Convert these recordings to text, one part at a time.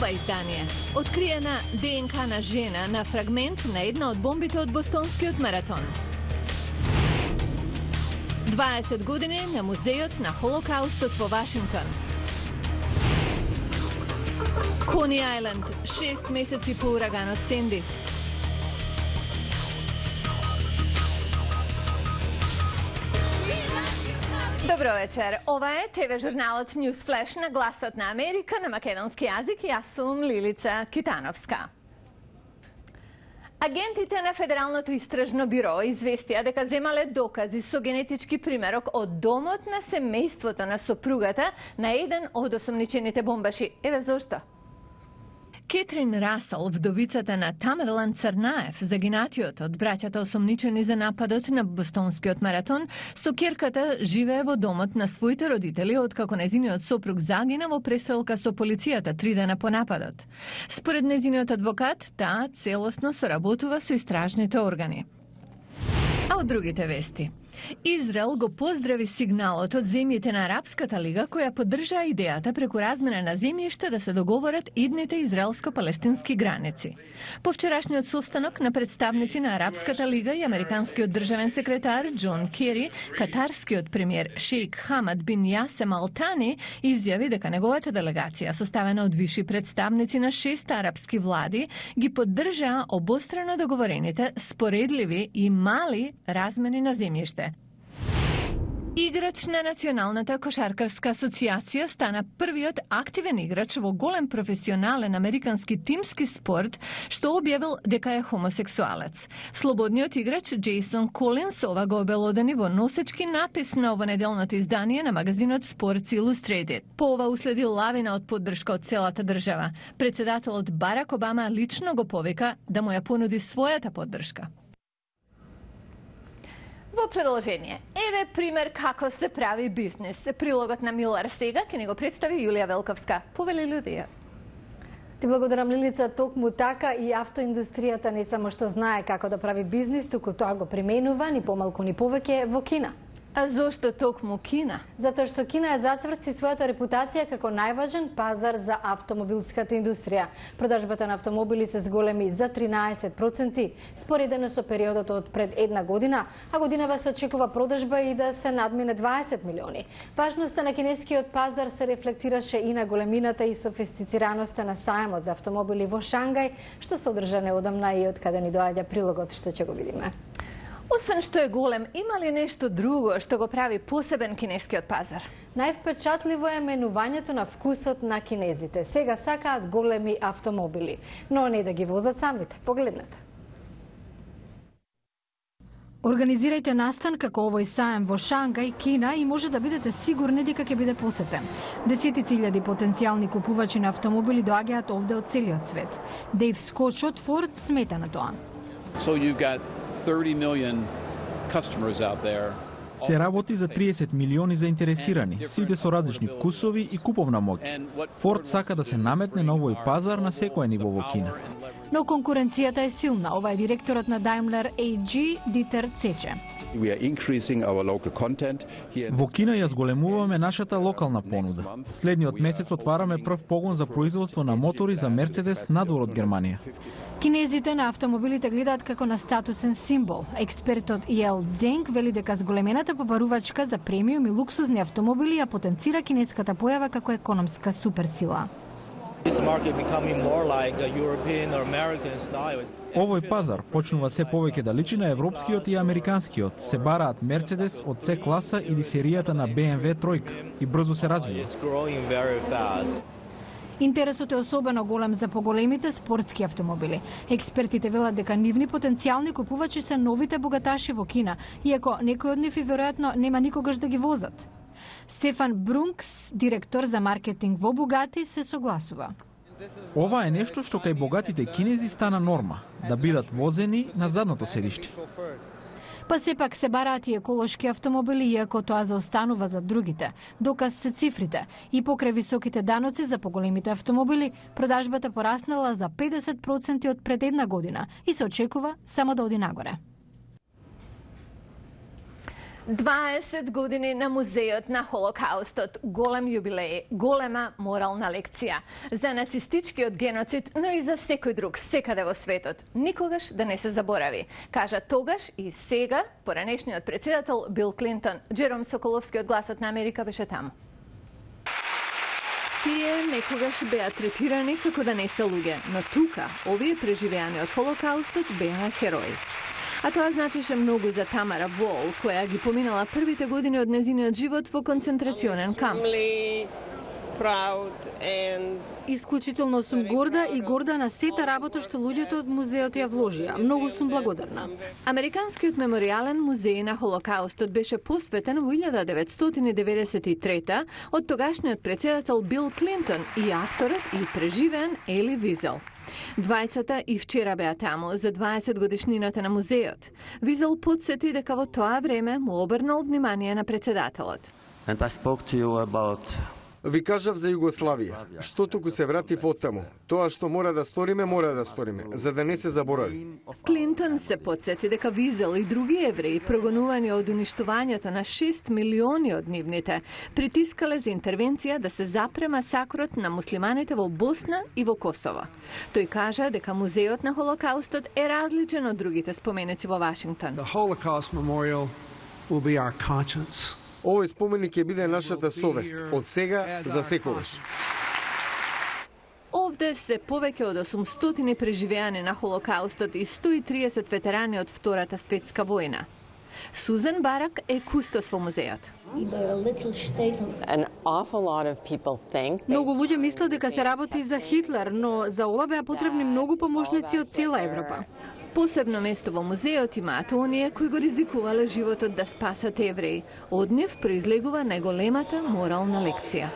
Ова издание. Откриена ДНК на жена на фрагмент на една од бомбите од бостонскиот маратон. 20 години на музејот на Холокаустот во Вашингтон. Кони Ајленд, 6 месеци по ураганот Сенди. Добро вечер. Ова е ТВ журналот News Flash на Гласот на Америка на македонски јазик и јас сум Лилица Китановска. Агентите на Федералното истражно биро известија дека земале докази со генетички примерок од домот на семејството на сопругата на еден од осомничените бомбаши. Еве зошто. Кетрин Расел, вдовицата на Тамерлан Црнаев, загинатиот од браќата осомничени за нападот на бостонскиот маратон, со ќерката живее во домот на своите родители откако незиниот сопруг загина во престрелка со полицијата 3 дена по нападот. Според незиниот адвокат, таа целосно соработува со истражните органи. А од другите вести. Израел го поздрави сигналот од земјите на Арапската лига која поддржаа идејата преку размена на земјишта да се договорат идните израелско-палестински граници. По вчерашниот состанок на представници на Арапската лига и американскиот државен секретар Џон Кери, катарскиот премиер Шејк Хамад бин Јасем Ал Тани изјави дека неговата делегација, составена од виши представници на 6 арапски влади, ги поддржаа обострано договорените, споредливи и мали размени на земјиште. Играч на Националната кошаркарска асоциација стана првиот активен играч во голем професионален американски тимски спорт што објавил дека е хомосексуалец. Слободниот играч Джейсон Колинс ова го обелодени во носечки напис на овонеделното издание на магазинот Sports Illustrated. По ова уследи лавина од поддршка од целата држава. Председателот Барак Обама лично го повика да му ја понуди својата поддршка. Во продолжение, еве пример како се прави бизнес. Прилогот на Милар сега ќе ни го представи Јулија Велковска. Повели Лудија. Ти благодарам, Лилица. Токму така и автоиндустријата не само што знае како да прави бизнес, туку тоа го применува ни помалку ни повеќе во Кина. А зошто токму Кина? Затоа што Кина ја зацврсти својата репутација како најважен пазар за автомобилската индустрија. Продажбата на автомобили се зголеми за 13%, споредено со периодот од пред една година, а годинава се очекува продажба и да се надмине 20 милиони. Важноста на кинескиот пазар се рефлектираше и на големината и софистицираноста на сајмот за автомобили во Шангај, што се одржа неодамна и од каде ни доаѓа прилогот што ќе го видиме. Освен што е голем, има ли нешто друго што го прави посебен кинескиот пазар? Највпечатливо е менувањето на вкусот на кинезите. Сега сакаат големи автомобили, но не да ги возат самите. Погледнете. Организирајте настан како овој саем во Шангај, Кина и може да бидете сигурни дека ќе биде посетен. Десетици илјади потенцијални купувачи на автомобили доаѓаат овде од целиот свет. Дейв Скоч од Форд смета на тоа. So you've got 30 million customers out there. Се работи за 30 милиони заинтересирани, сите со различни вкусови и куповна моќ. Форд сака да се наметне на овој пазар на секое ниво во Кина. Но конкуренцијата е силна. Ова е директорот на Daimler AG Дитер Цече. Во Кина ја зголемуваме нашата локална понуда. Следниот месец отвараме прв погон за производство на мотори за Мерцедес надвор од Германија. Кинезите на автомобилите гледаат како на статусен символ. Експертот Јел Зенг вели дека зголемената побарувачка за премиум и луксузни автомобили ја потенцира кинеската појава како економска суперсила. Овој пазар почнува се повеќе да личи на европскиот и американскиот. Се бараат Мерцедес од С класа или серијата на BMW тројка и брзо се развива. Интересот е особено голем за поголемите спортски автомобили. Експертите велат дека нивни потенцијални купувачи се новите богаташи во Кина, иако некои од нив и веројатно нема никогаш да ги возат. Стефан Брункс, директор за маркетинг во Бугати, се согласува. Ова е нешто што кај богатите кинези стана норма, да бидат возени на задното седиште. Па сепак се бараат и еколошки автомобили, иако тоа заостанува за другите. Доказ се цифрите. И покрај високите даноци за поголемите автомобили, продажбата пораснала за 50% од пред една година и се очекува само да оди нагоре. 20 години на музејот на Холокаустот, голем јубилеј, голема морална лекција за нацистичкиот геноцид, но и за секој друг секаде во светот. Никогаш да не се заборави, кажа тогаш и сега поранешниот председател Бил Клинтон. Джером Соколовски од Гласот на Америка беше таму. Тие некогаш беа третирани како да не се луѓе, но тука овие преживеани од Холокаустот беа херои. А тоа значеше многу за Тамара Вол, која ги поминала првите години од незиниот живот во концентрационен камп. Исклучително сум горда и горда на сета работа што луѓето од музеот ја вложија. Многу сум благодарна. Американскиот меморијален музеј на Холокаустот беше посветен во 1993 од тогашниот председател Бил Клинтон и авторот и преживеан Ели Визел. Двајцата и вчера беа таму за 20 годишнината на музеот. Визел потсети дека во тоа време му обрнал внимание на председателот. Ви кажав за Југославија, што туку се вратив оттаму. Тоа што мора да сториме, за да не се заборави. Клинтон се потсети дека Визел и други евреи, прогонувани од уништувањето на 6 милиони од нивните, притискале за интервенција да се запре масакрот на муслиманите во Босна и во Косово. Тој кажа дека музеот на Холокаустот е различен од другите споменици во Вашингтон. The Holocaust Memorial will be our conscience. Овој споменик ќе биде нашата совест, од сега за секогаш. Овде се повеќе од 800 преживеани на Холокаустот и 130 ветерани од Втората светска војна. Сузан Барак е кустос во музеот. Многу луѓе мислат дека се работи за Хитлер, но за ова беа потребни многу помошници од цела Европа. Посебно место во музеот имаат оние кои го ризикувале животот да спасат евреи. Од нив произлегува најголемата морална лекција.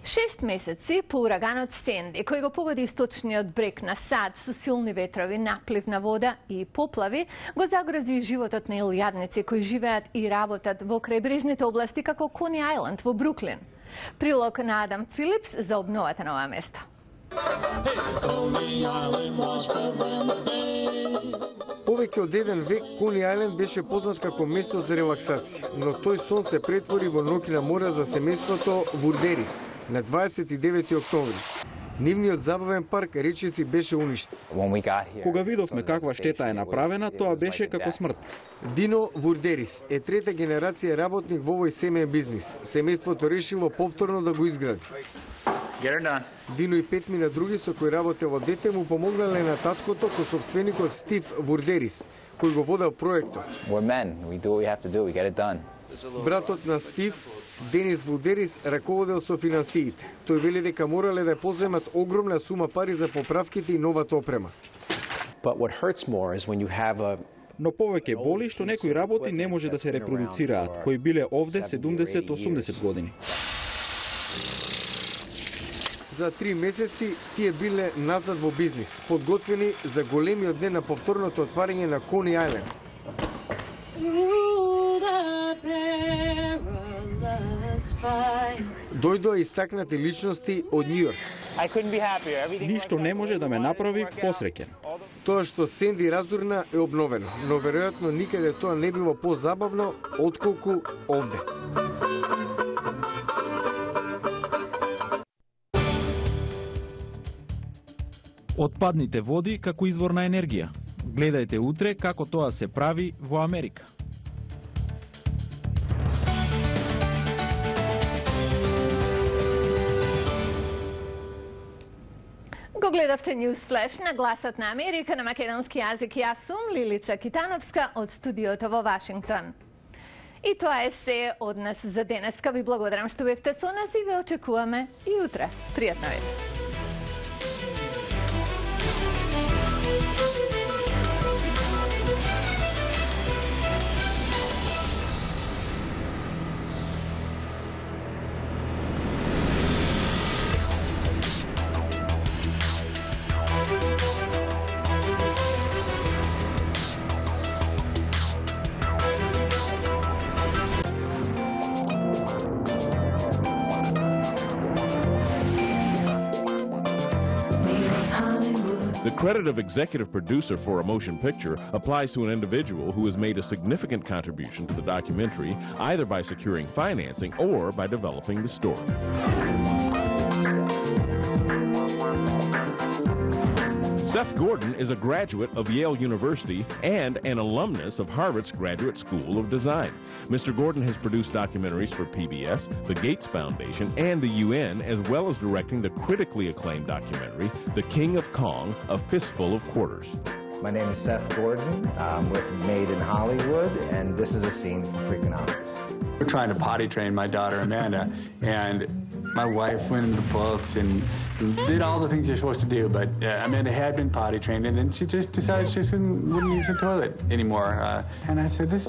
6 месеци по ураганот Сенди, кој го погоди источниот брег на САД со силни ветрови, наплив на вода и поплави, го загрози животот на илјадници кои живеат и работат во крајбрежните области како Кони Ајланд во Бруклин. Прилог на Адам Филипс за обновата на ова место. Повеќе од еден век Кони Ајленд беше познат како место за релаксација, но тој сон се претвори во ноќ на мора за семејството Вурдерис на 29 октомври. Нивниот забавен парк речиси беше уништен. Кога видовме каква штета е направена, тоа беше како смрт. Дино Вурдерис е трета генерација работник во овој семеен бизнис. Семејството решило повторно да го изгради. Дино и 5 мина други со кои работело дете му помогнале на таткото ко собственикот Стив Вурдерис, кој го водел проектот. Братот на Стив, Денис Вурдерис, раководел со финансиите. Тој вели дека морале да поземат огромна сума пари за поправките и новата опрема. Но повеќе боли што некои работи не може да се репродуцираат, кои биле овде 70-80 години. За 3 месеци тие биле назад во бизнис, подготвени за големиот ден на повторното отварање на Кони Ајленд. Дојдоа истакнати личности од Њујорк. Ништо не може да ме направи посреќен. Тоа што Сенди разурна е обновено, но веројатно никаде тоа не било позабавно отколку овде. Отпадните води како извор на енергија. Гледајте утре како тоа се прави во Америка. Го гледавте News Flash на Гласот на Америка на македонски јазик. Јас сум Лилица Китановска од студиото во Вашингтон. И тоа е се од нас за денеска. Ви благодарам што бевте со нас и ве очекуваме и утре. Пријатна вечер. The credit of executive producer for a motion picture applies to an individual who has made a significant contribution to the documentary, either by securing financing or by developing the story. Seth Gordon is a graduate of Yale University and an alumnus of Harvard's Graduate School of Design. Mr. Gordon has produced documentaries for PBS, the Gates Foundation, and the UN, as well as directing the critically acclaimed documentary, The King of Kong, A Fistful of Quarters. My name is Seth Gordon. I'm with Made in Hollywood, and this is a scene from Freakonomics. We're trying to potty train my daughter Amanda, and my wife went into the books and did all the things you're supposed to do, but Amanda had been potty trained, and then she just decided she wouldn't use the toilet anymore. And I said, this